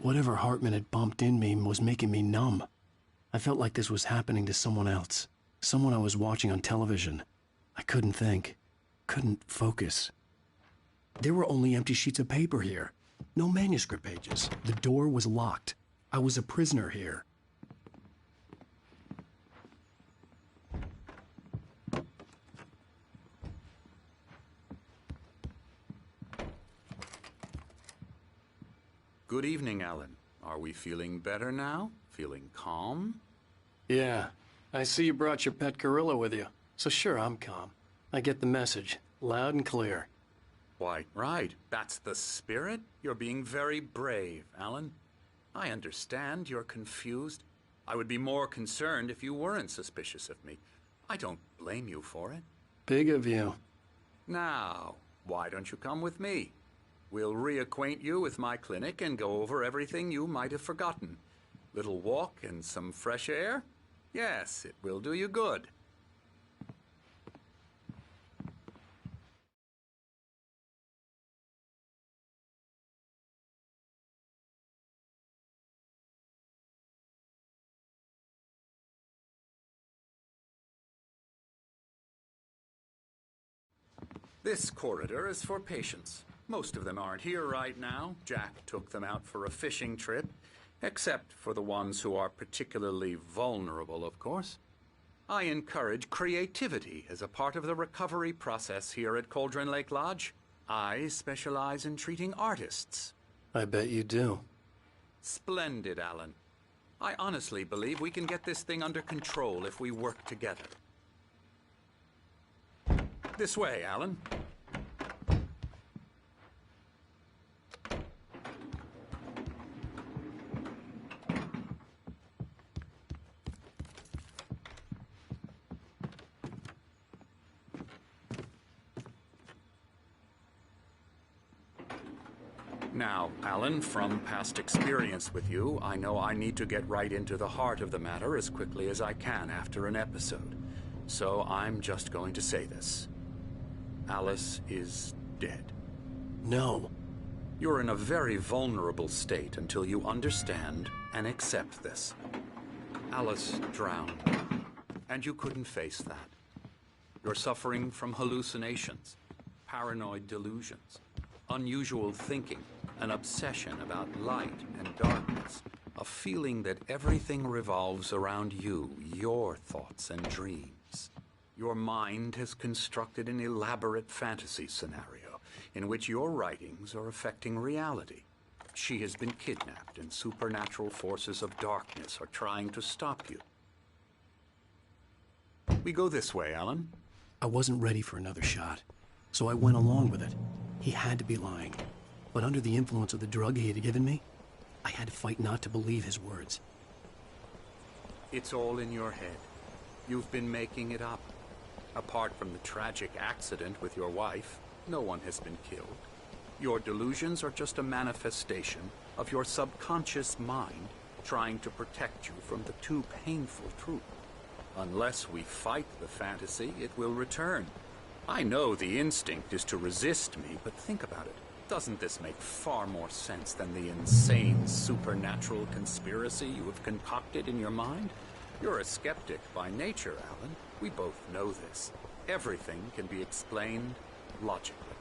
Whatever Hartman had bumped in me was making me numb. I felt like this was happening to someone else. Someone I was watching on television. I couldn't think. Couldn't focus. There were only empty sheets of paper here. No manuscript pages. The door was locked. I was a prisoner here. Good evening, Alan. Are we feeling better now? Feeling calm? Yeah. I see you brought your pet gorilla with you. So sure, I'm calm. I get the message. Loud and clear. Why, right. That's the spirit. You're being very brave, Alan. I understand you're confused. I would be more concerned if you weren't suspicious of me. I don't blame you for it. Big of you. Now, why don't you come with me? We'll reacquaint you with my clinic and go over everything you might have forgotten. Little walk and some fresh air? Yes, it will do you good. This corridor is for patients. Most of them aren't here right now. Jack took them out for a fishing trip, except for the ones who are particularly vulnerable, of course. I encourage creativity as a part of the recovery process here at Cauldron Lake Lodge. I specialize in treating artists. I bet you do. Splendid, Alan. I honestly believe we can get this thing under control if we work together. This way, Alan. Now, Alan, from past experience with you, I know I need to get right into the heart of the matter as quickly as I can after an episode. So I'm just going to say this. Alice is dead. No. You're in a very vulnerable state until you understand and accept this. Alice drowned, and you couldn't face that. You're suffering from hallucinations, paranoid delusions, unusual thinking, an obsession about light and darkness, a feeling that everything revolves around you, your thoughts and dreams. Your mind has constructed an elaborate fantasy scenario in which your writings are affecting reality. She has been kidnapped and supernatural forces of darkness are trying to stop you. We go this way, Alan. I wasn't ready for another shot, so I went along with it. He had to be lying. But under the influence of the drug he had given me, I had to fight not to believe his words. It's all in your head. You've been making it up. Apart from the tragic accident with your wife, no one has been killed. Your delusions are just a manifestation of your subconscious mind trying to protect you from the too painful truth. Unless we fight the fantasy, it will return. I know the instinct is to resist me, but think about it. Doesn't this make far more sense than the insane supernatural conspiracy you have concocted in your mind? You're a skeptic by nature, Alan. We both know this. Everything can be explained logically.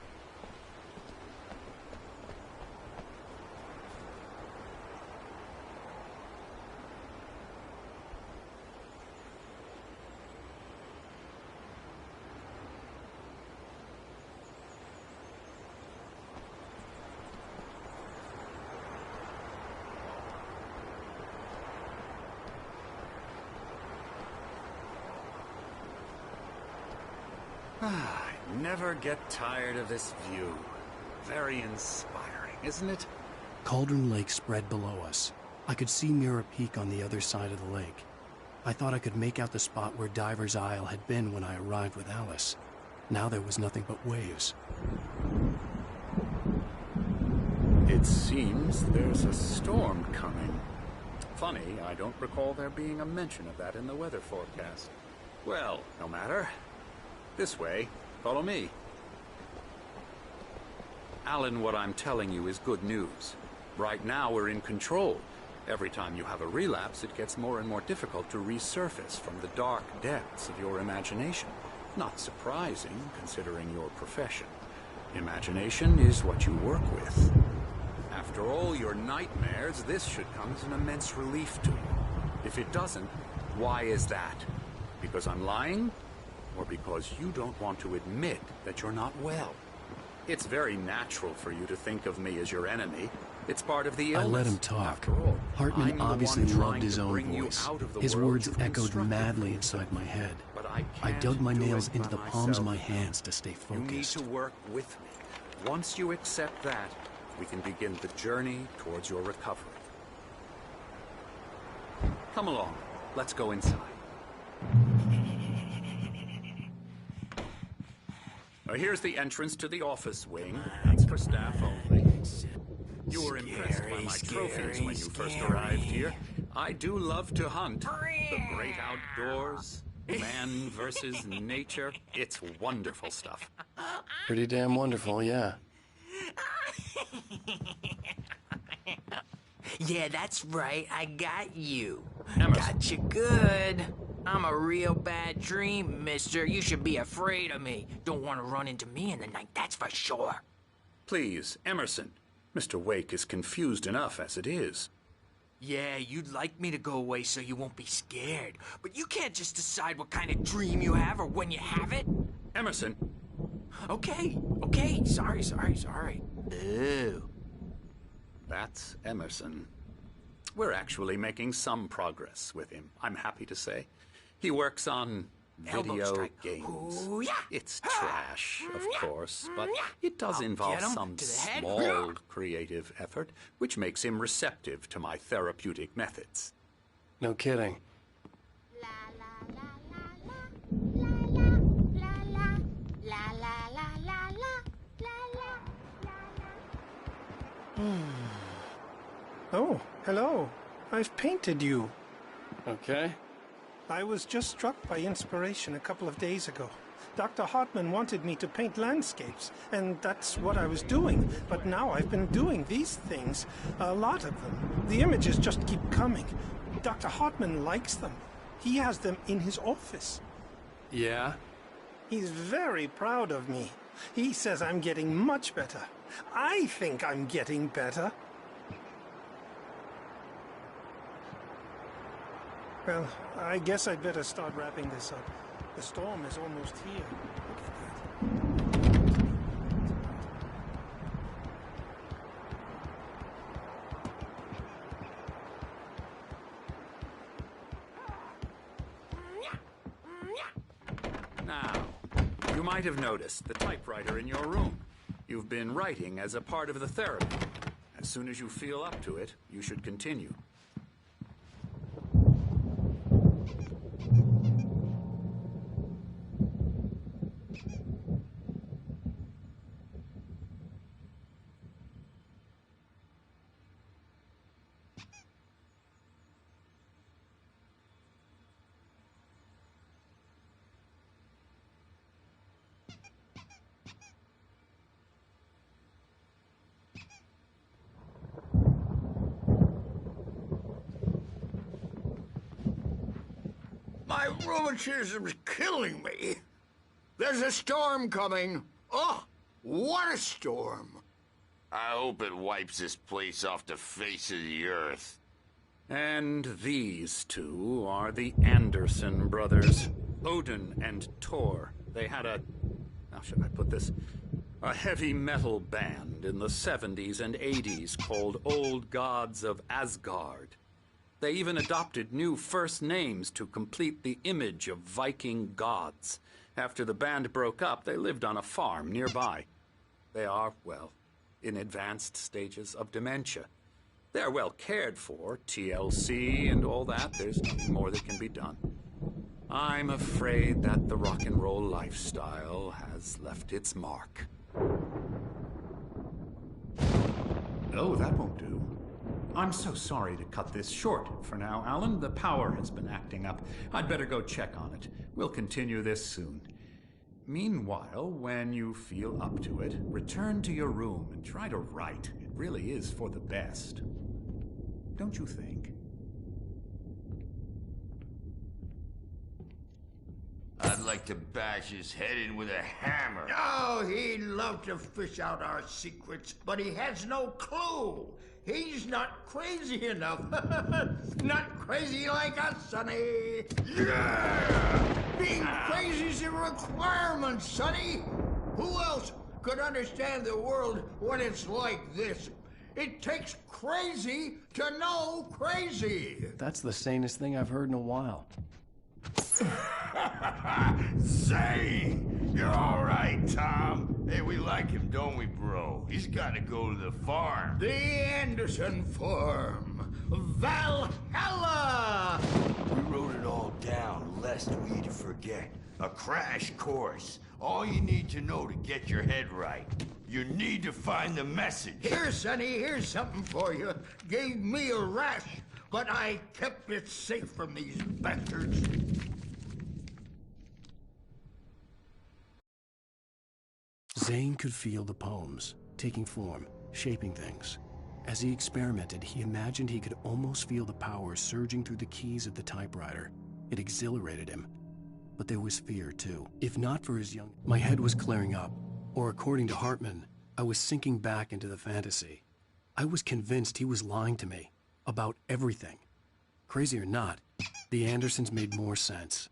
I never get tired of this view. Very inspiring, isn't it? Cauldron Lake spread below us. I could see Mirror Peak on the other side of the lake. I thought I could make out the spot where Diver's Isle had been when I arrived with Alice. Now there was nothing but waves. It seems there's a storm coming. Funny, I don't recall there being a mention of that in the weather forecast. Well, no matter. This way. Follow me. Alan, what I'm telling you is good news. Right now, we're in control. Every time you have a relapse, it gets more and more difficult to resurface from the dark depths of your imagination. Not surprising, considering your profession. Imagination is what you work with. After all your nightmares, this should come as an immense relief to you. If it doesn't, why is that? Because I'm lying? Or because you don't want to admit that you're not well? It's very natural for you to think of me as your enemy. It's part of the illness. I let him talk. After all, Hartman obviously loved his own you voice. out of the His world words you've echoed constructed madly for me. inside my head. But I dug my can't do nails it into by the palms of myself. my hands to stay You need focused. to work with me. Once you accept that, we can begin the journey towards your recovery. Come along. Let's go inside. Here's the entrance to the office wing. That's for staff only. You were impressed by my trophies when you first arrived here. I do love to hunt. The great outdoors, man versus nature. It's wonderful stuff. Pretty damn wonderful, yeah. Yeah, that's right. I got you. Emerson. Got you good. I'm a real bad dream, mister. You should be afraid of me. Don't want to run into me in the night, that's for sure. Please, Emerson. Mr. Wake is confused enough as it is. Yeah, you'd like me to go away so you won't be scared. But you can't just decide what kind of dream you have or when you have it. Emerson, Okay. Sorry. Ooh. that's Emerson. We're actually making some progress with him, I'm happy to say. He works on Elbow video strike. games. Ooh, yeah. It's trash, of course, but it does I'll involve get him some to the head. small creative effort, which makes him receptive to my therapeutic methods. No kidding. La la la la la la la la la la la la. Oh, hello. I've painted you. Okay. I was just struck by inspiration a couple of days ago. Dr. Hartman wanted me to paint landscapes, and that's what I was doing. But now I've been doing these things, a lot of them. The images just keep coming. Dr. Hartman likes them. He has them in his office. Yeah? He's very proud of me. He says I'm getting much better. I think I'm getting better. Well, I guess I'd better start wrapping this up. The storm is almost here. Look at that. Now, you might have noticed the typewriter in your room. You've been writing as a part of the therapy. As soon as you feel up to it, you should continue. My rheumatism's killing me. There's a storm coming. Oh, what a storm. I hope it wipes this place off the face of the earth. And these two are the Anderson brothers, Odin and Thor. They had how should I put this? A heavy metal band in the 70s and 80s called Old Gods of Asgard. They even adopted new first names to complete the image of Viking gods. After the band broke up, they lived on a farm nearby. They are, well, in advanced stages of dementia. They're well cared for, TLC and all that. There's nothing more that can be done. I'm afraid that the rock and roll lifestyle has left its mark. Oh, that won't do. I'm so sorry to cut this short for now, Alan. The power has been acting up. I'd better go check on it. We'll continue this soon. Meanwhile, when you feel up to it, return to your room and try to write. really is for the best. Don't you think? I'd like to bash his head in with a hammer. Oh, he'd love to fish out our secrets, but he has no clue. He's not crazy enough. Not crazy like us, Sonny. Yeah! Being crazy's a requirement, Sonny. Who else could understand the world when it's like this? It takes crazy to know crazy. That's the sanest thing I've heard in a while. Zane! You're all right, Tom. Hey, we like him, don't we, bro? He's got to go to the farm. The Anderson Farm. Valhalla! We wrote it all down, lest we forget. A crash course. All you need to know to get your head right. You need to find the message. Here, Sonny, here's something for you. Gave me a rash, but I kept it safe from these bastards. Zane could feel the poems, taking form, shaping things. As he experimented, he imagined he could almost feel the power surging through the keys of the typewriter. It exhilarated him. But there was fear, too. If not for his young... My head was clearing up, or according to Hartman, I was sinking back into the fantasy. I was convinced he was lying to me about everything. Crazy or not, the Andersons made more sense.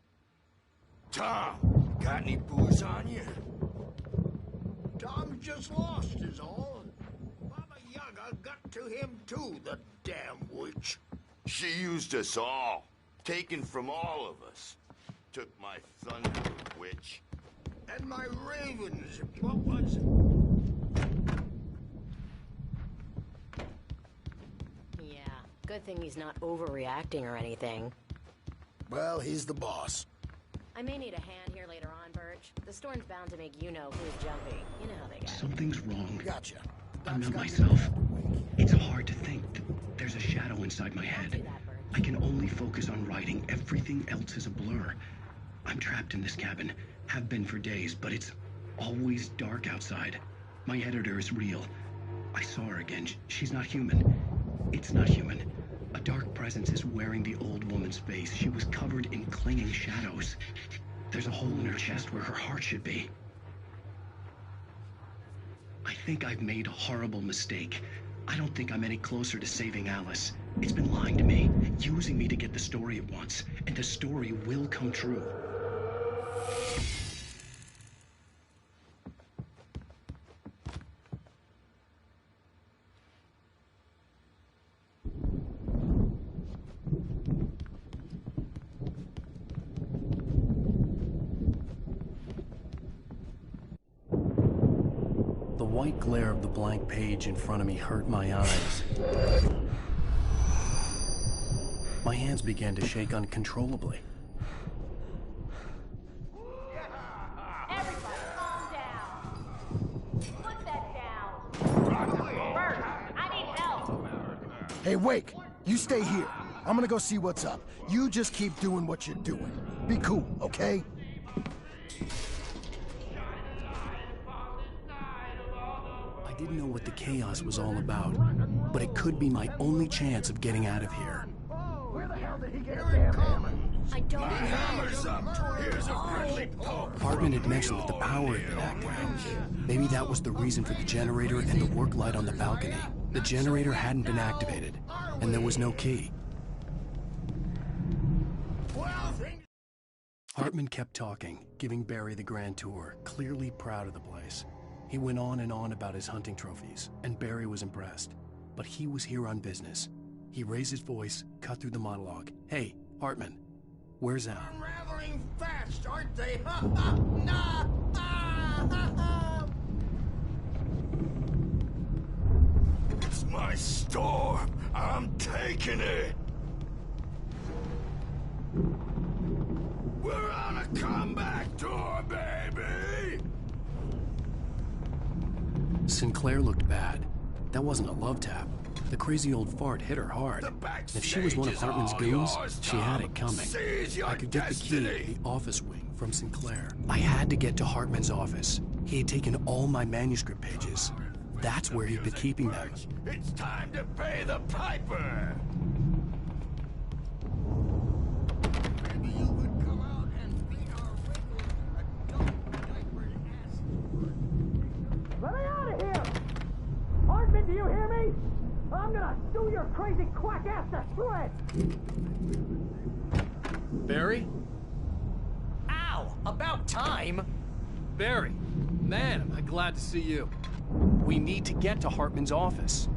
Tom, got any booze on you? Tom's just lost is all. Baba Yaga got to him too, the damn witch. She used us all. Taken from all of us. Took my thunder, witch. And my ravens, what was it? Yeah, good thing he's not overreacting or anything. Well, he's the boss. I may need a hand here later on, Birch. The storm's bound to make you know who's jumpy. You know how they get. Something's wrong. Gotcha. I'm not myself. It's hard to think. There's a shadow inside my head. I can only focus on writing. Everything else is a blur. I'm trapped in this cabin. Have been for days, but it's always dark outside. My editor is real. I saw her again. She's not human. It's not human. A dark presence is wearing the old woman's face. She was covered in clinging shadows. There's a hole in her chest where her heart should be. I think I've made a horrible mistake. I don't think I'm any closer to saving Alice. It's been lying to me, using me to get the story it wants, and the story will come true. The white glare of the blank page in front of me hurt my eyes. My hands began to shake uncontrollably. Everybody, calm down. Put that down. Bert, I need help. Hey, Wake, you stay here. I'm gonna go see what's up. You just keep doing what you're doing. Be cool, okay? I didn't know what the chaos was all about, but it could be my only chance of getting out of here. Where the hell did he get a damn hammer? I don't Hammer's up. Here's a friendly poke. Hartman had mentioned that the power had been activated. Maybe that was the reason for the generator and the work light on the balcony. The generator hadn't been activated, and there was no key. Hartman kept talking, giving Barry the grand tour, clearly proud of the place. He went on and on about his hunting trophies, and Barry was impressed. But he was here on business. He raised his voice, cut through the monologue. Hey, Hartman, where's Al? Unraveling fast, aren't they? Ha ha! Nah! Ah, ha, ha. It's my storm. I'm taking it. We're on a comeback tour, baby! Sinclair looked bad. That wasn't a love tap. The crazy old fart hit her hard. If she was one of Hartman's goons, she had it coming. I could get the key to the office wing from Sinclair. I had to get to Hartman's office. He had taken all my manuscript pages. That's where he'd been keeping them. It's time to pay the piper! Maybe you would come out and beat our regular adult diapered ass. Let me out of here! Hartman, do you hear me? I'm gonna sue your crazy quack ass to shreds! Barry? Ow! About time! Barry, man, am I glad to see you. We need to get to Hartman's office.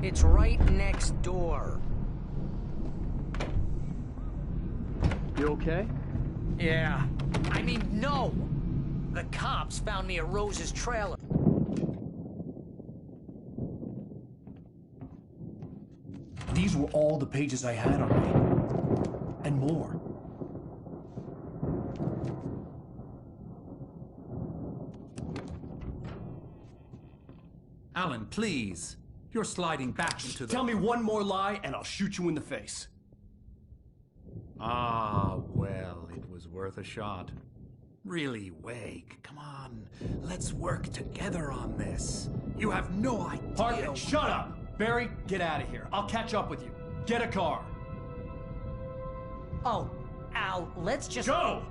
It's right next door. You okay? Yeah. I mean, no! The cops found me at Rose's trailer. These were all the pages I had on me. And more. Alan, please. You're sliding back into the... Tell me one more lie and I'll shoot you in the face. Ah, well, it was worth a shot. Really, Wake, come on. Let's work together on this. You have no idea... Hartman, shut up! Barry, get out of here. I'll catch up with you. Get a car. Oh, Al, let's just... Go!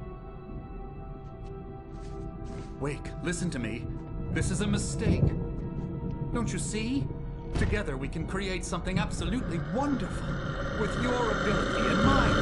Wake, listen to me. This is a mistake. Don't you see? Together we can create something absolutely wonderful. With your ability and mine.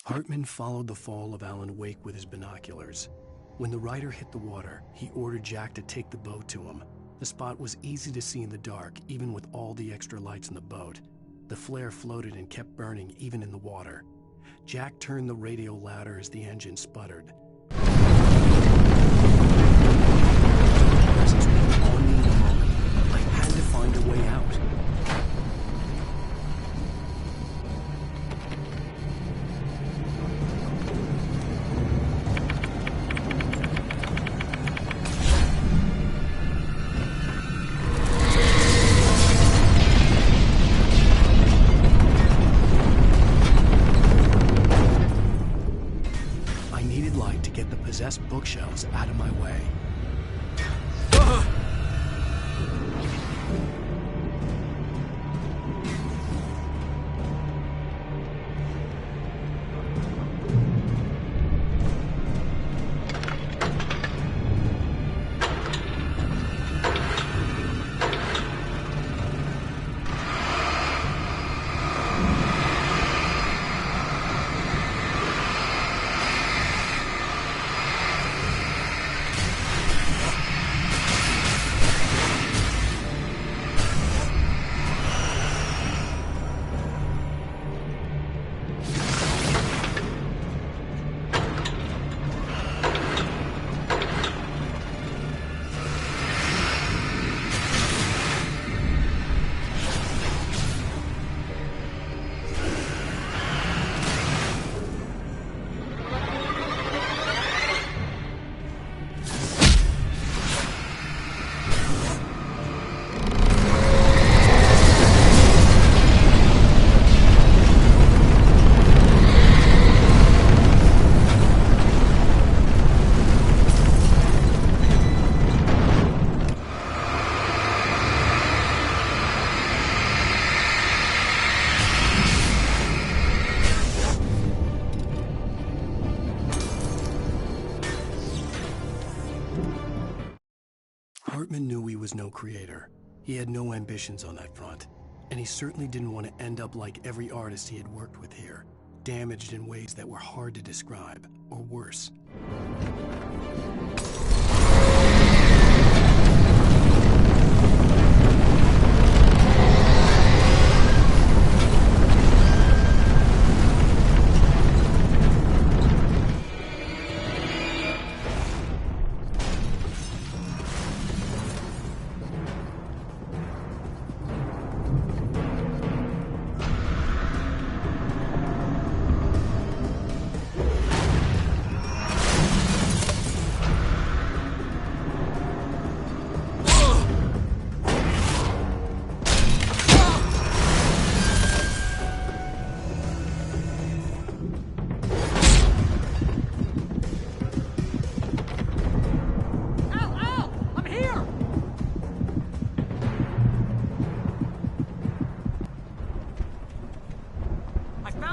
Hartman followed the fall of Alan Wake with his binoculars. When the rider hit the water, he ordered Jack to take the boat to him. The spot was easy to see in the dark, even with all the extra lights in the boat. The flare floated and kept burning, even in the water. Jack turned the radio louder as the engine sputtered. Presence was on me in a moment. I had to find a way out. Possessed bookshelves out of my way. Hartman knew he was no creator. He had no ambitions on that front. And he certainly didn't want to end up like every artist he had worked with here, damaged in ways that were hard to describe, or worse.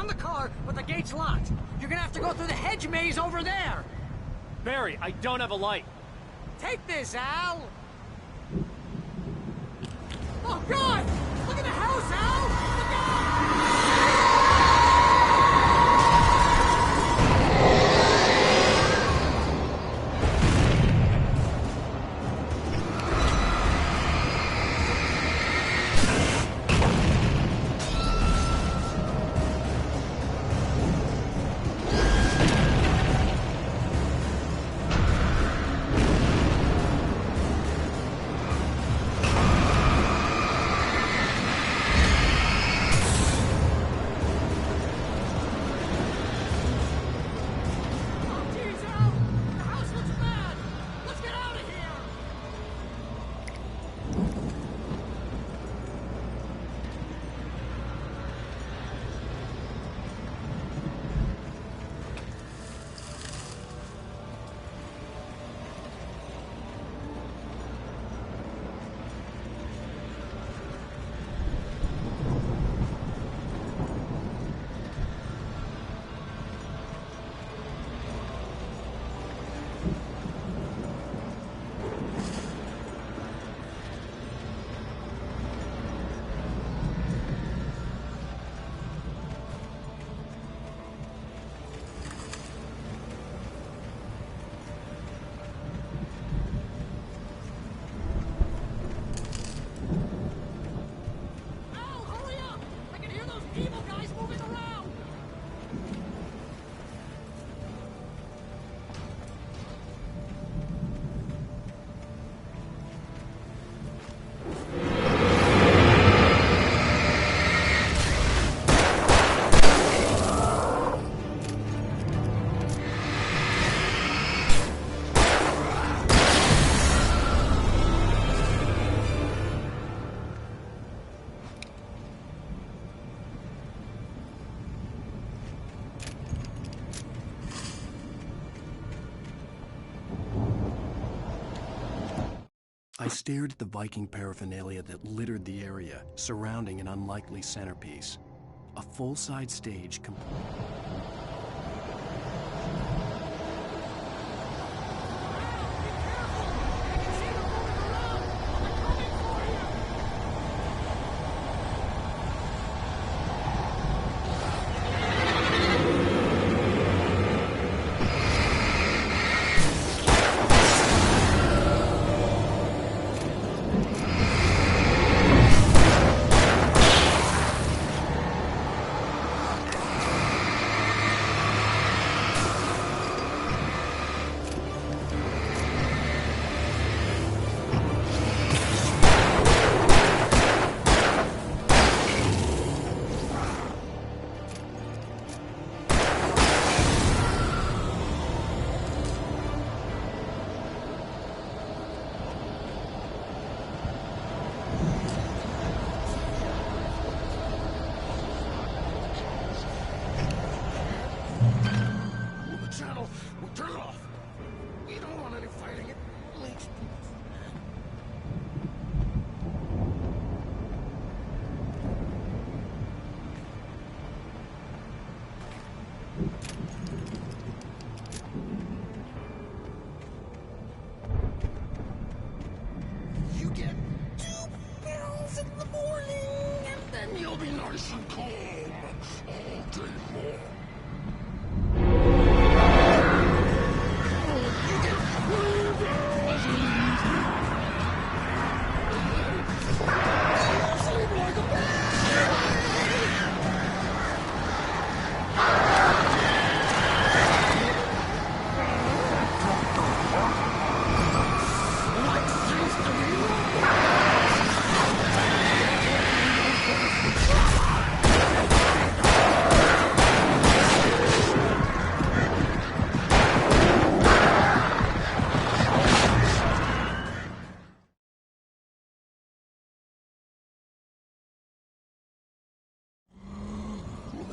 found the car, but the gate's locked. You're gonna have to go through the hedge maze over there. Barry, I don't have a light. Take this, Al. Oh, God! Look at the house, Al! Look out! I stared at the Viking paraphernalia that littered the area, surrounding an unlikely centerpiece. A full-size stage complete.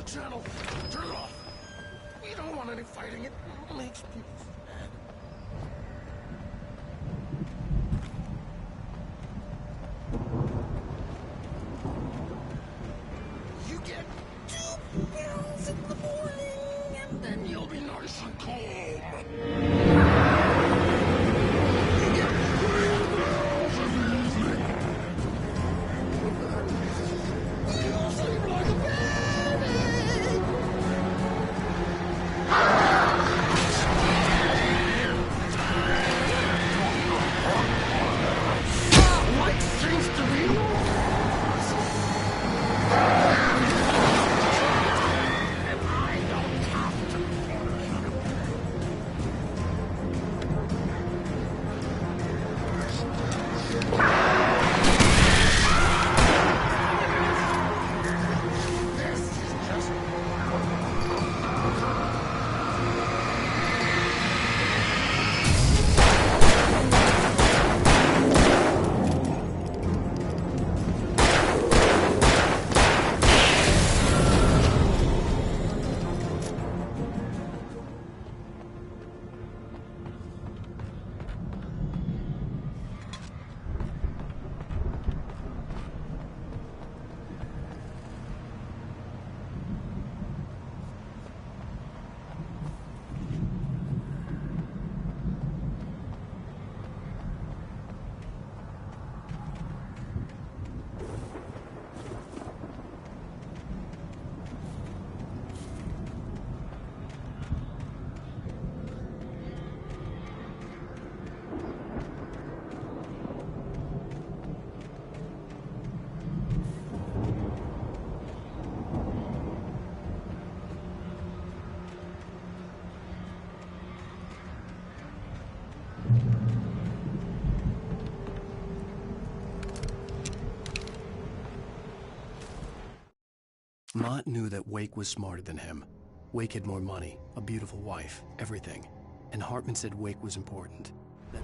channel. Turn it off. We don't want any fighting. It makes people mad. You get 2 pills nice and calm. What seems to be lost? And I don't have to this is just Mott knew that Wake was smarter than him. Wake had more money, a beautiful wife, everything. And Hartman said Wake was important. That...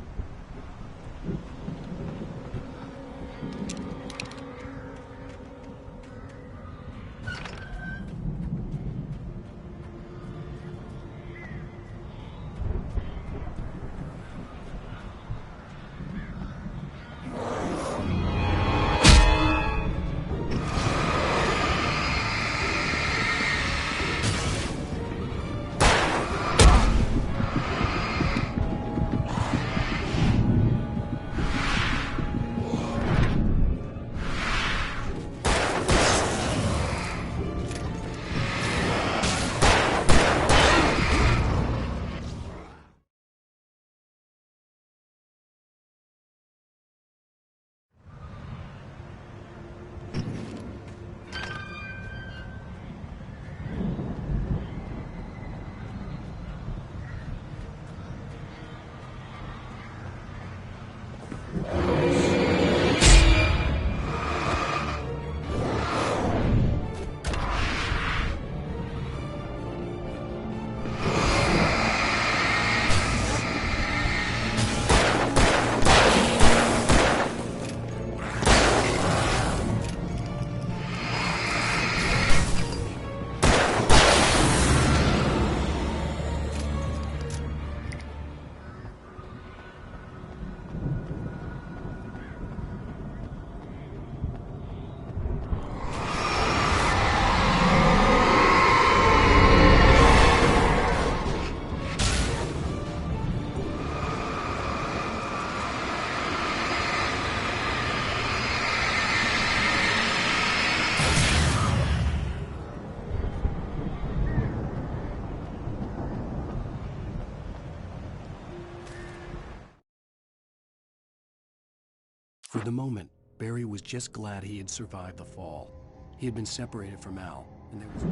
For the moment, Barry was just glad he had survived the fall. He had been separated from Al, and there was...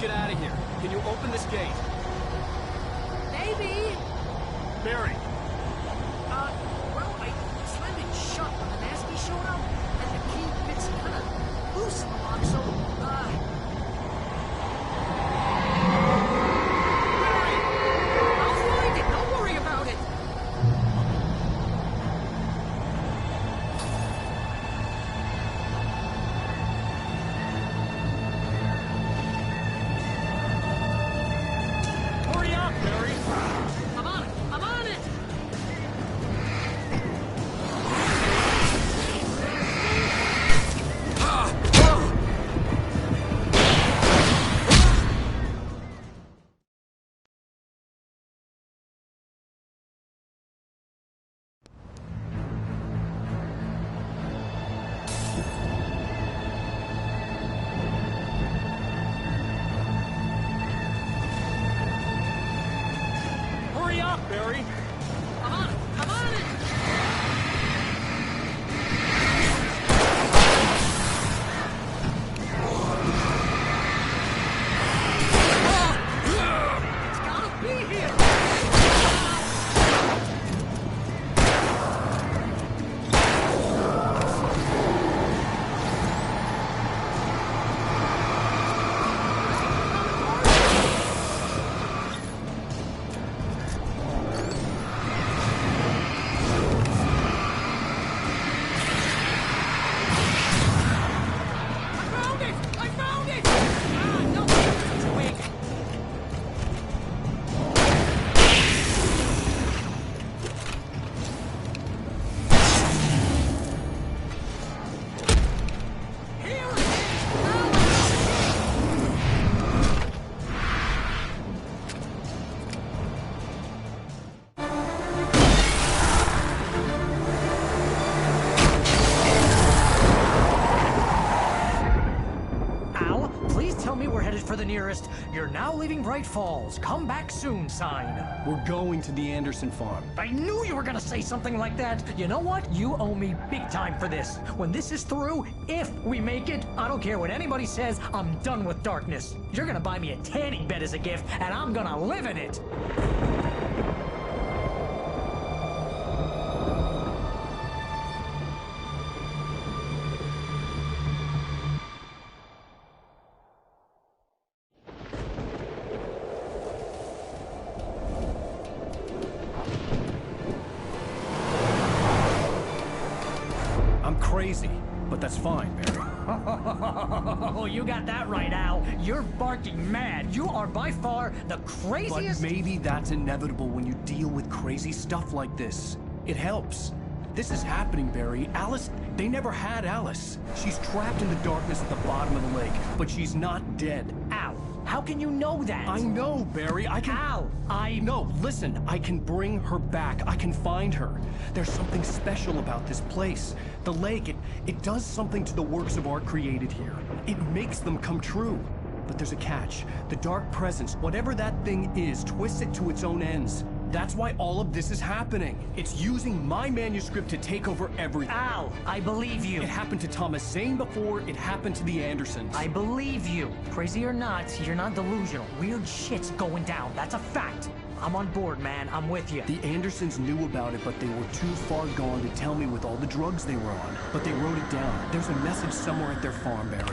get out of here. Can you open this gate? Maybe. Barry! Well, I slammed it shut when the nasty showed up, and the key fits kind of loose in the lock, so, Barry! I'll find it! Don't worry about it! Hurry up, Barry! I'm on it! I'm on it! Hurry up, Barry! I'm on it! I'm on it! It's gotta be here! I found it! I found it! Ah, no! Twig! Here it is! Al, please tell me we're headed for the nearest "You're now leaving Bright Falls. Come back soon" sign. We're going to the Anderson farm. I knew you were gonna say something like that. You know what? You owe me big time for this. When this is through, if we make it, I don't care what anybody says, I'm done with darkness. You're gonna buy me a tanning bed as a gift, and I'm gonna live in it. I'm crazy, but that's fine, Barry. Oh, you got that right, Al. You're barking mad. You are by far the But craziest. maybe that's inevitable when you deal with crazy stuff like this. It helps. This is happening, Barry. Alice, they never had Alice. She's trapped in the darkness at the bottom of the lake, but she's not dead. Al, how can you know that? I know, Barry. I can... Al, No, listen. I can bring her back. I can find her. There's something special about this place. The lake, it does something to the works of art created here. It makes them come true. But there's a catch. The dark presence, whatever that thing is, twists it to its own ends. That's why all of this is happening. It's using my manuscript to take over everything. Al, I believe you. It happened to Thomas Zane before, it happened to the Andersons. I believe you. Crazy or not, you're not delusional. Weird shit's going down. That's a fact. I'm on board, man. I'm with you. The Andersons knew about it, but they were too far gone to tell me with all the drugs they were on. But they wrote it down. There's a message somewhere at their farm, Barry.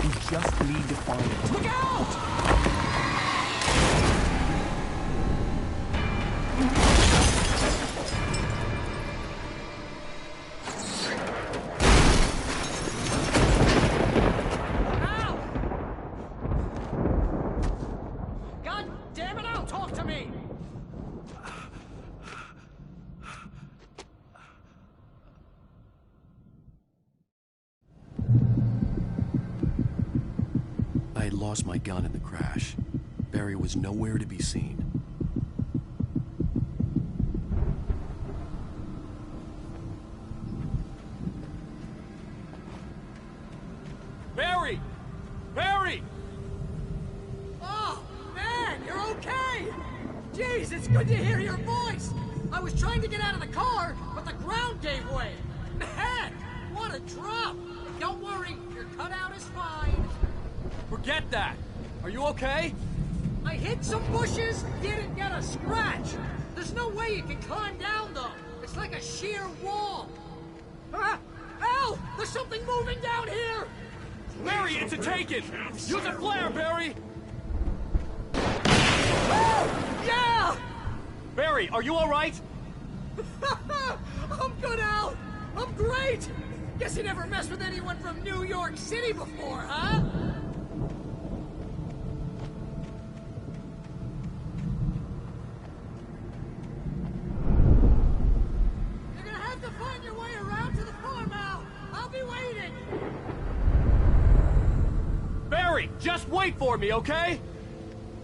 We just need to find it. Look out! Al! God damn it, Al, talk to me! I had lost my gun in the crash. Barry was nowhere to be seen. Barry! Barry! Oh, man, you're okay! Jeez, it's good to hear your voice! I was trying to get out of the car, but the ground gave way! Man, what a drop! Don't worry, your cutout is fine. Forget that! Are you okay? I hit some bushes, didn't get a scratch. There's no way you can climb down, though. It's like a sheer wall. Ah! Al! There's something moving down here! Barry, it's a Taken! Use a flare, Barry! Yeah! Barry, are you alright? I'm good, Al! I'm great! Guess you never messed with anyone from New York City before, huh? You're gonna have to find your way around to the farm, Al! I'll be waiting! Barry, just wait for me, okay?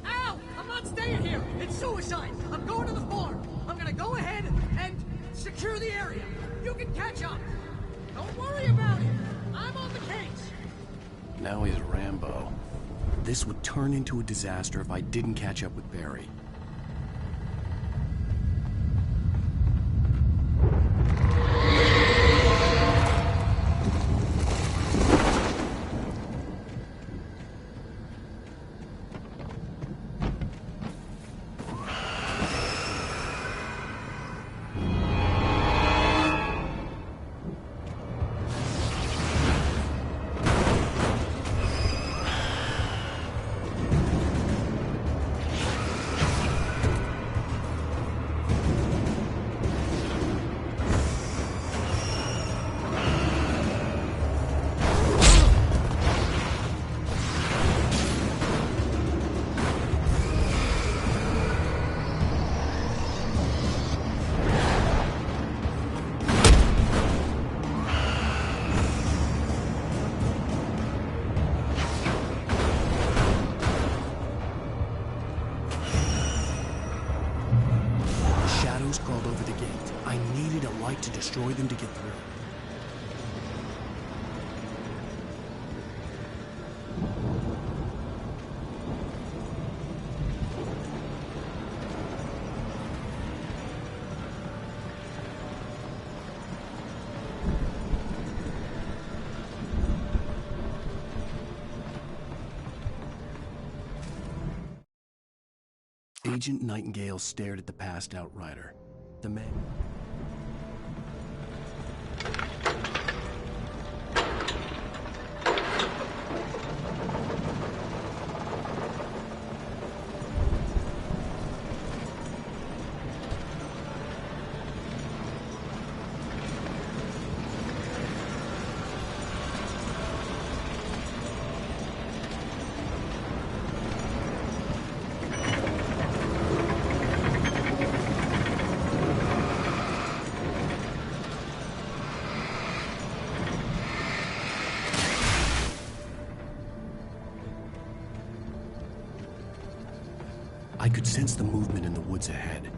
Al! I'm not staying here! It's suicide! I'm going to the farm! I'm gonna go ahead and secure the area. You can catch up. Don't worry about it. I'm on the case. Now he's Rambo. This would turn into a disaster if I didn't catch up with Barry. Crawled over the gate. I needed a light to destroy them to get through. Agent Nightingale stared at the passed out rider. The man... I could sense the movement in the woods ahead.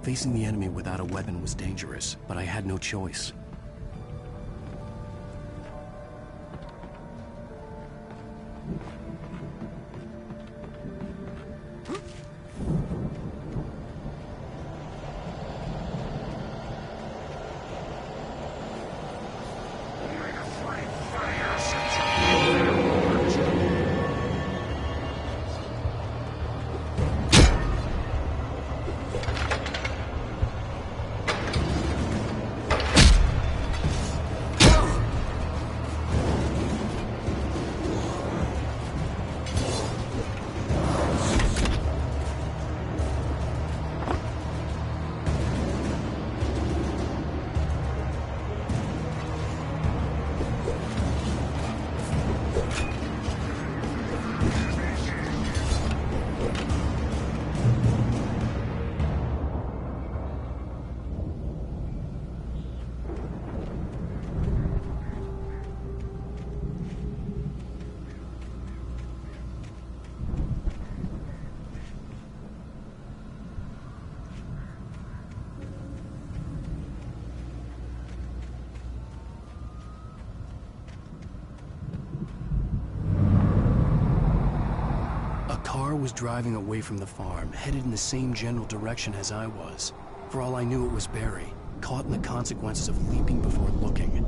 Facing the enemy without a weapon was dangerous, but I had no choice. Was driving away from the farm, headed in the same general direction as I was. For all I knew, it was Barry, caught in the consequences of leaping before looking.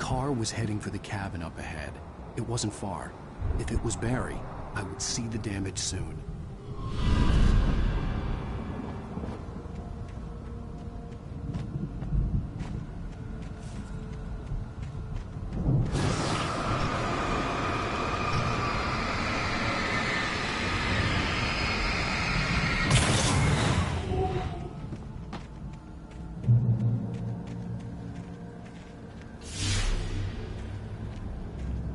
car was heading for the cabin up ahead. It wasn't far. If it was Barry, I would see the damage soon.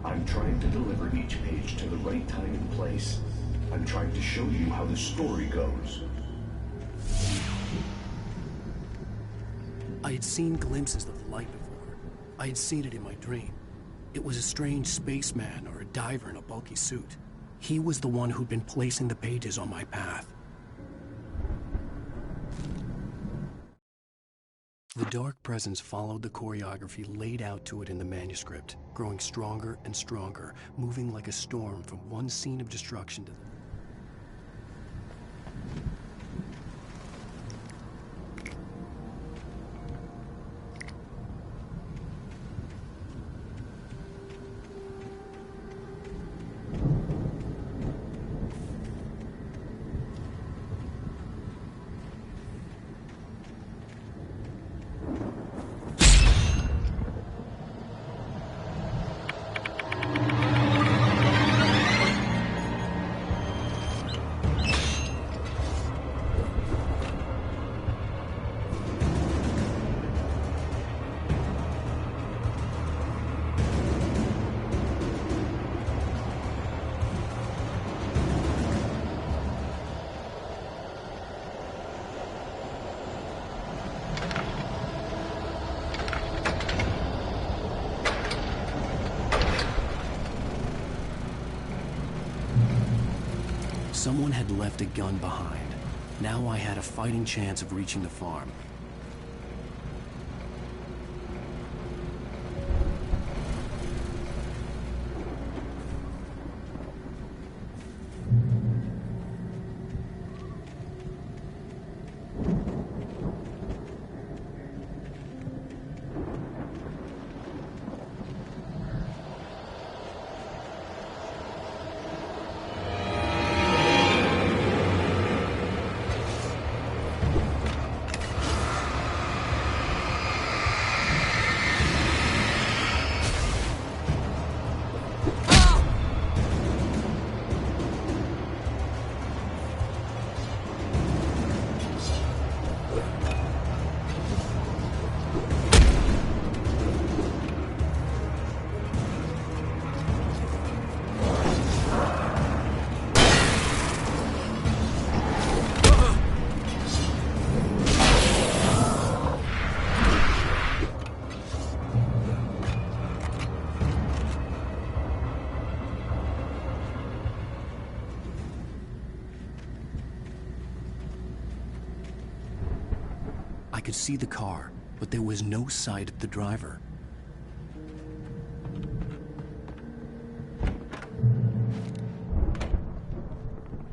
I'm trying to deliver each page to the right time and place. I'm trying to show you how the story goes. I had seen glimpses of the light before. I had seen it in my dream. It was a strange spaceman or a diver in a bulky suit. He was the one who'd been placing the pages on my path. The dark presence followed the choreography laid out to it in the manuscript, growing stronger and stronger, moving like a storm from one scene of destruction to the Someone had left a gun behind. Now I had a fighting chance of reaching the farm. I could see the car, but there was no sight of the driver.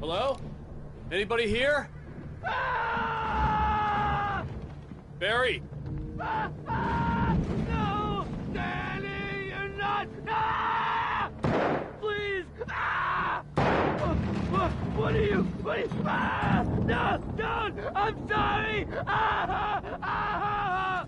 Hello? Anybody here? Barry! No! Danny, you're not! Ah! Please! Ah! What are you? Ah! No! Don't! I'm sorry! Ah! Ah!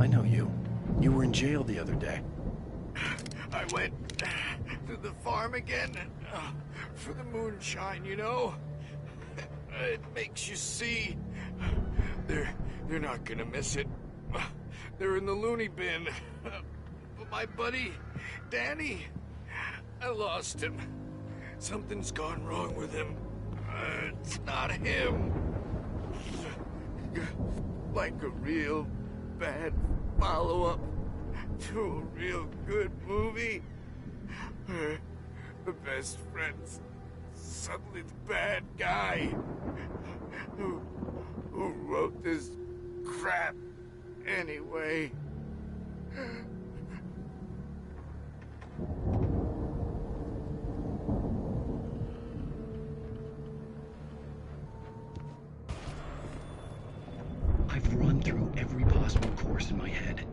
I know you. You were in jail the other day. I went to the farm again for the moonshine, you know? It makes you see. They're not gonna miss it. They're in the loony bin. But my buddy, Danny, I lost him. Something's gone wrong with him. It's not him. Like a real bad follow-up to a real good movie. The best friend's suddenly the bad guy who wrote this crap. Anyway. I've run through every possible course in my head.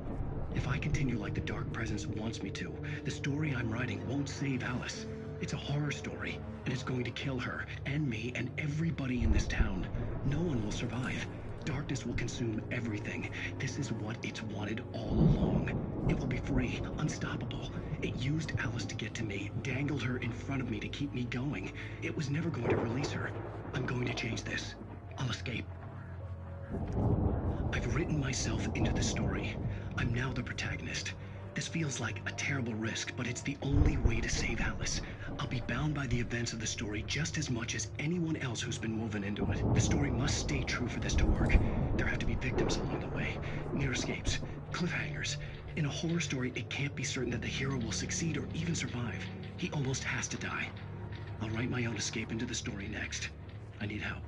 If I continue like the Dark Presence wants me to, the story I'm writing won't save Alice. It's a horror story, and it's going to kill her, and me, and everybody in this town. No one will survive. Darkness will consume everything. This is what it's wanted all along. It will be free, unstoppable. It used Alice to get to me, dangled her in front of me to keep me going. It was never going to release her. I'm going to change this. I'll escape. I've written myself into the story. I'm now the protagonist. This feels like a terrible risk, but it's the only way to save Alice. I'll be bound by the events of the story just as much as anyone else who's been woven into it. The story must stay true for this to work. There have to be victims along the way, near escapes, cliffhangers. In a horror story, it can't be certain that the hero will succeed or even survive. He almost has to die. I'll write my own escape into the story next. I need help.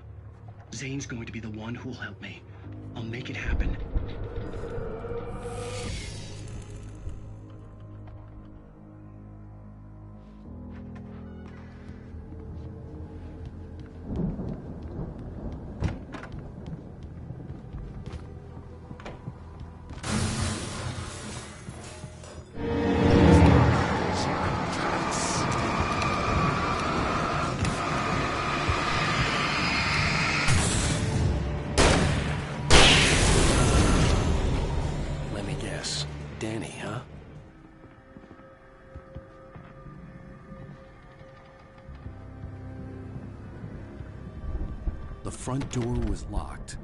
Zane's going to be the one who will help me. I'll make it happen. Danny, huh? The front door was locked.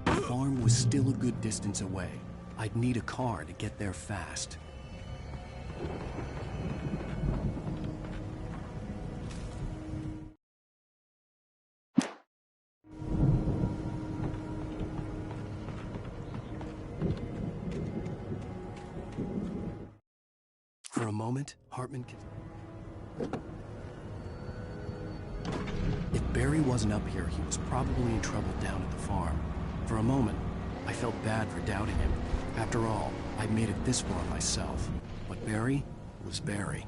The farm was still a good distance away. I'd need a car to get there fast. For a moment, Hartman If Barry wasn't up here, he was probably in trouble down at the farm. For a moment, I felt bad for doubting him. After all, I'd made it this far myself. But Barry was Barry.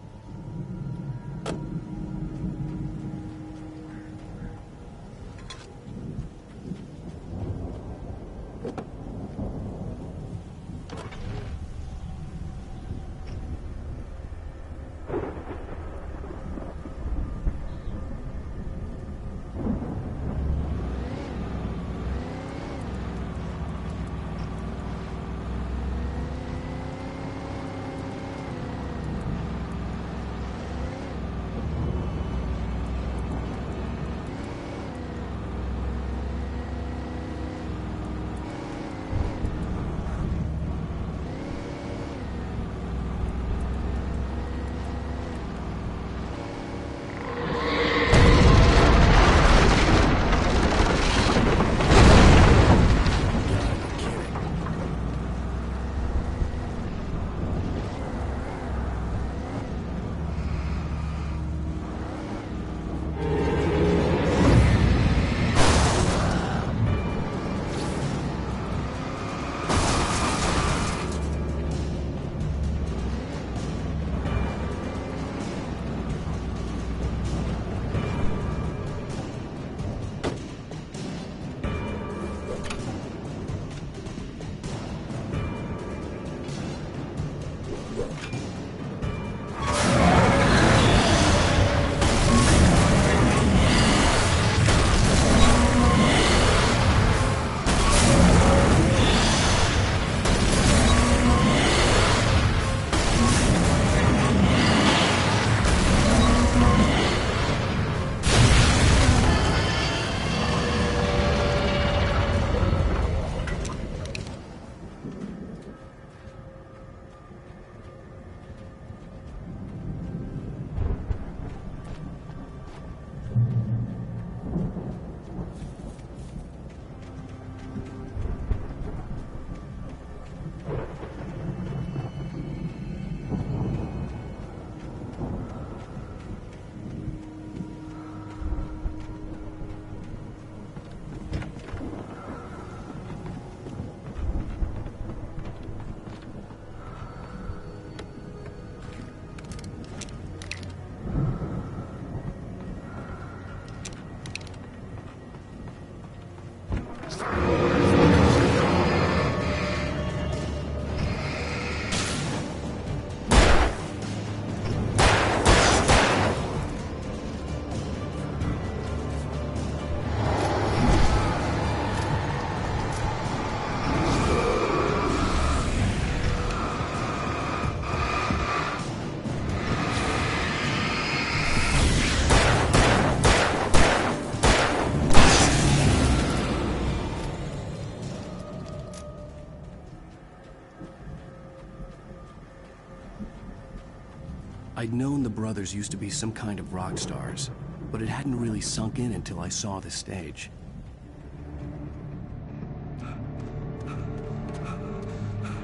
I'd known the brothers used to be some kind of rock stars, but it hadn't really sunk in until I saw the stage.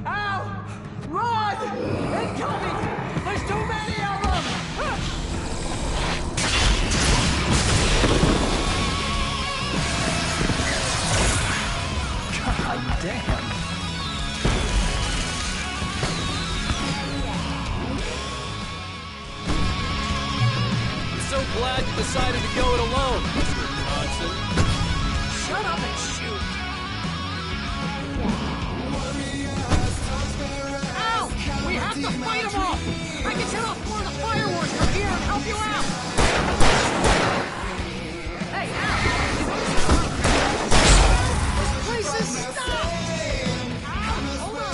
Ow! Run! Incoming! There's too many of them! God damn. So glad you decided to go it alone, Mr. Johnson. Shut up and shoot! Ow! We have to fight them off! I can set off one of the fireworks from here and help you out! Hey, Al! This place is stopped! Hold on!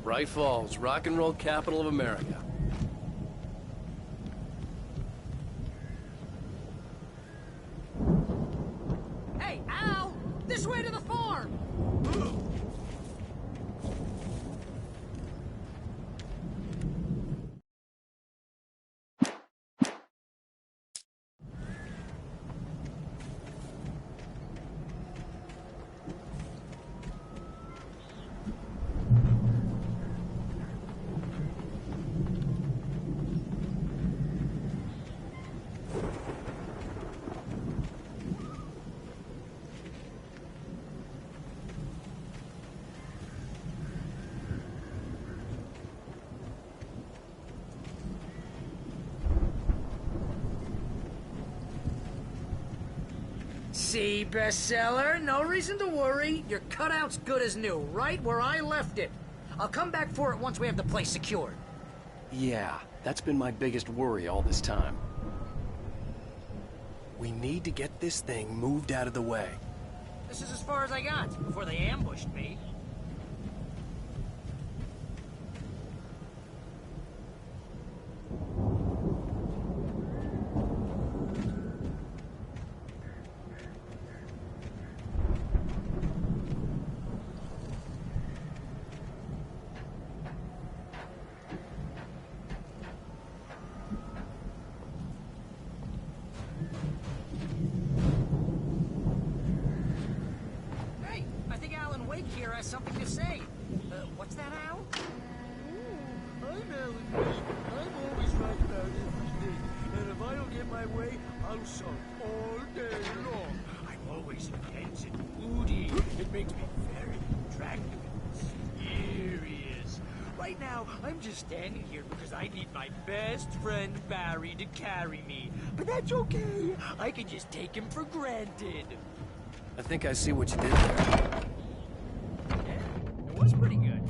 Bright Falls, rock and roll capital of America. Hey, Al! This way to the farm! See, bestseller? No reason to worry. Your cutout's good as new, right where I left it. I'll come back for it once we have the place secured. Yeah, that's been my biggest worry all this time. We need to get this thing moved out of the way. This is as far as I got before they ambushed me. Here has something to say. What's that, Al? I'm Alan Wake. I'm always right about everything. And if I don't get my way, I'll sulk all day long. I'm always intense and moody. It makes me very attractive and mysterious. Right now, I'm just standing here because I need my best friend Barry to carry me. But that's okay. I can just take him for granted. I think I see what you did there. Was pretty good.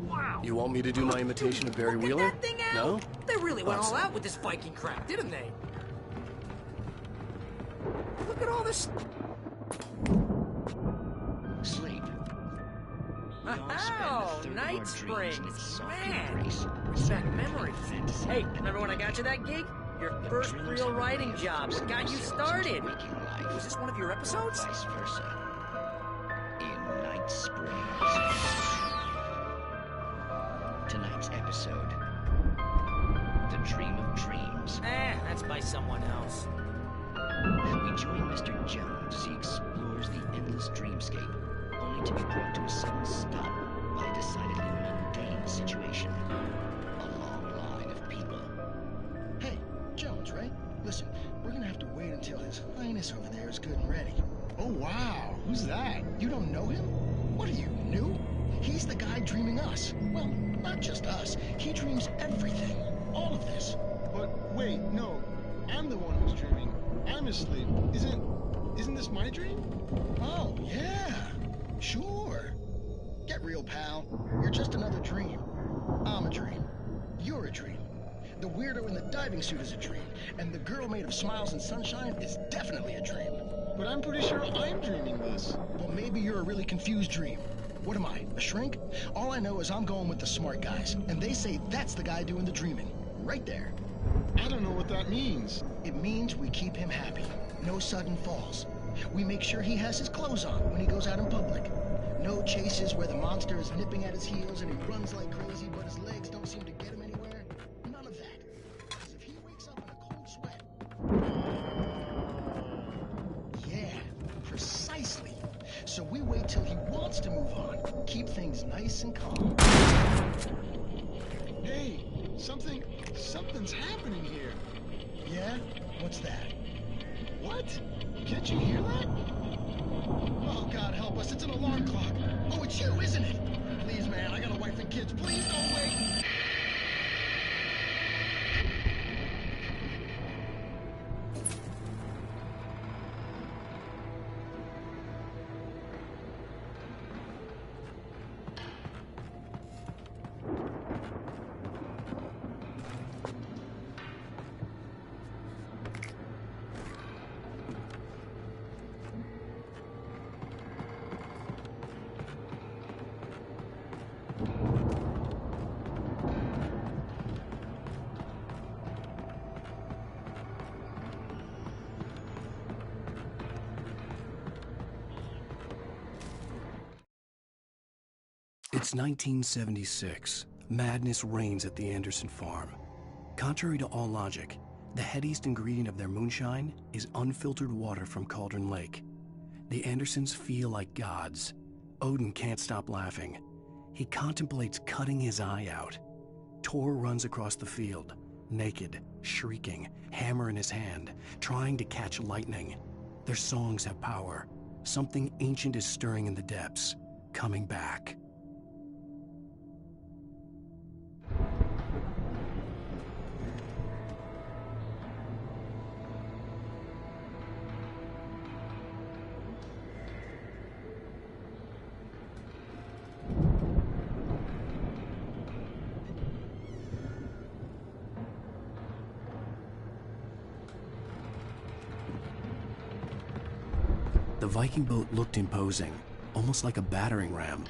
Wow. You want me to do my imitation of Barry Wheeler? That thing out. No? They really went all out with this Viking crap, didn't they? Look at all this... Sleep. Oh, Night Springs. Man, brings back memories. Hey, remember when I got you that gig? Your first real writing job. What got you started? Was this one of your episodes? Vice versa. In Night Springs. Tonight's episode, The Dream of Dreams. That's by someone else. We join Mr. Jones as he explores the endless dreamscape, only to be brought to a sudden stop by a decidedly mundane situation. A long line of people. Hey, Jones, right? Listen, we're gonna have to wait until His Highness over there is good and ready. Oh, wow. Who's that? You don't know him? What are you, new? He's the guy dreaming us. Well, not just us. He dreams everything. All of this. But wait, no. I'm the one who's dreaming. I'm asleep. Isn't this my dream? Oh, yeah. Sure. Get real, pal. You're just another dream. I'm a dream. You're a dream. The weirdo in the diving suit is a dream. And the girl made of smiles and sunshine is definitely a dream. But I'm pretty sure I'm dreaming this. Well, maybe you're a really confused dream. What am I, a shrink? All I know is I'm going with the smart guys, and they say that's the guy doing the dreaming. Right there. I don't know what that means. It means we keep him happy. No sudden falls. We make sure he has his clothes on when he goes out in public. No chases where the monster is nipping at his heels and he runs like crazy, but his legs don't seem to get him anywhere. None of that. Because if he wakes up in a cold sweat... Yeah, precisely. So we wait till he wants to move on. Keep things nice and calm. Hey, something's happening here. Yeah? What's that? What? Can't you hear that? Oh, God help us. It's an alarm clock. Oh, it's you, isn't it? Please, man, I got a wife and kids. Please don't wait. It's 1976. Madness reigns at the Anderson farm. Contrary to all logic, the headiest ingredient of their moonshine is unfiltered water from Cauldron Lake. The Andersons feel like gods. Odin can't stop laughing. He contemplates cutting his eye out. Tor runs across the field, naked, shrieking, hammer in his hand, trying to catch lightning. Their songs have power. Something ancient is stirring in the depths, coming back. The Viking boat looked imposing, almost like a battering ram.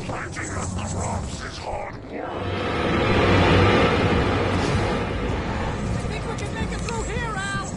Fighting at the rocks is hard work. I think we can make it through here, Al!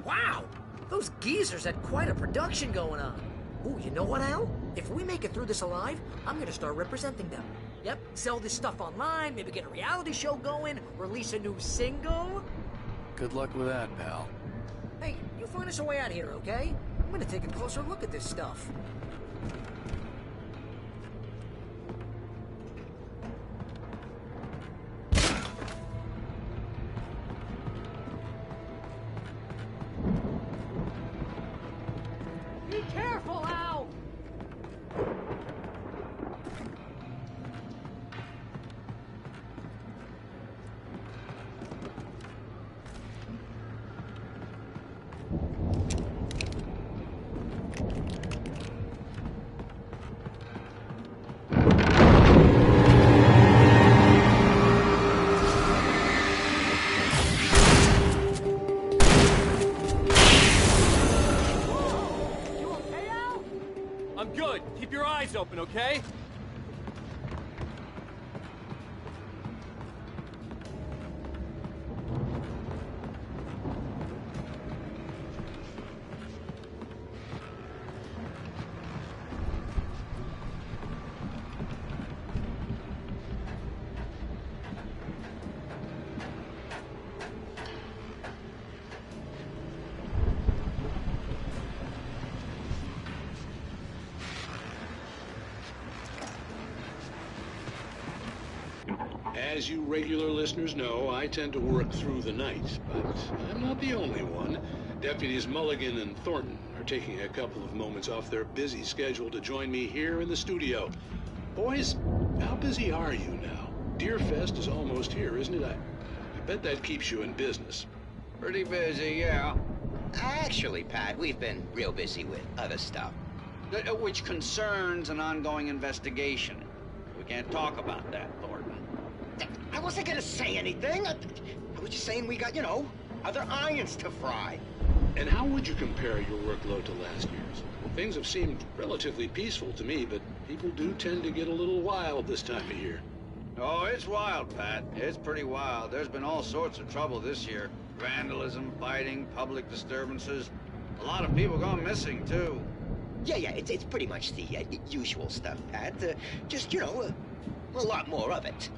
Wow! Those geezers had quite a production going on. Ooh, you know what, Al? If we make it through this alive, I'm gonna start representing them. Yep, sell this stuff online, maybe get a reality show going, release a new single. Good luck with that, pal. Hey, you find us a way out of here, okay? I'm gonna take a closer look at this stuff. Be careful, Al! open, okay? As you regular listeners know, I tend to work through the night, but I'm not the only one. Deputies Mulligan and Thornton are taking a couple of moments off their busy schedule to join me here in the studio. Boys, how busy are you now? Deerfest is almost here, isn't it? I bet that keeps you in business. Pretty busy, yeah. Actually, Pat, we've been real busy with other stuff, which concerns an ongoing investigation. We can't talk about that, Thornton. I wasn't gonna say anything. I was just saying we got, you know, other irons to fry. And how would you compare your workload to last year's? Things have seemed relatively peaceful to me, but people do tend to get a little wild this time of year. Oh, it's wild, Pat. It's pretty wild. There's been all sorts of trouble this year. Vandalism, fighting, public disturbances. A lot of people gone missing, too. Yeah, it's pretty much the usual stuff, Pat. Just, you know, a lot more of it.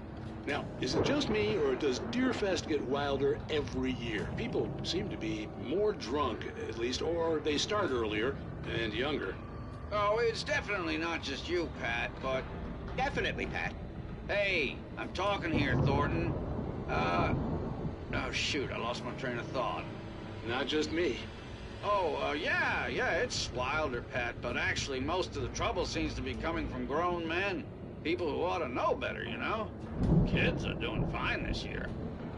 Now, is it just me, or does Deerfest get wilder every year? People seem to be more drunk, at least, or they start earlier and younger. Oh, it's definitely not just you, Pat, but... Definitely, Pat. Hey, I'm talking here, Thornton. Oh, shoot, I lost my train of thought. Not just me. Oh, yeah, it's wilder, Pat, but actually most of the trouble seems to be coming from grown men. People who ought to know better, you know? Kids are doing fine this year.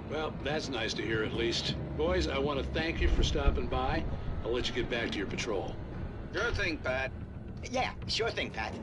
Well, that's nice to hear at least. Boys, I want to thank you for stopping by. I'll let you get back to your patrol. Sure thing, Pat. Yeah, sure thing, Pat.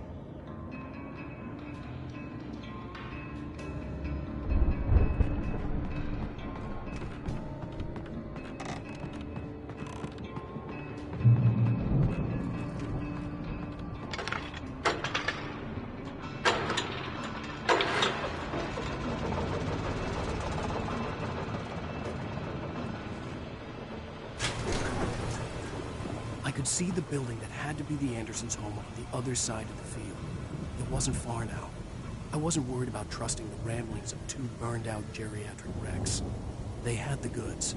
I could see the building that had to be the Andersons' home on the other side of the field. It wasn't far now. I wasn't worried about trusting the ramblings of two burned-out geriatric wrecks. They had the goods.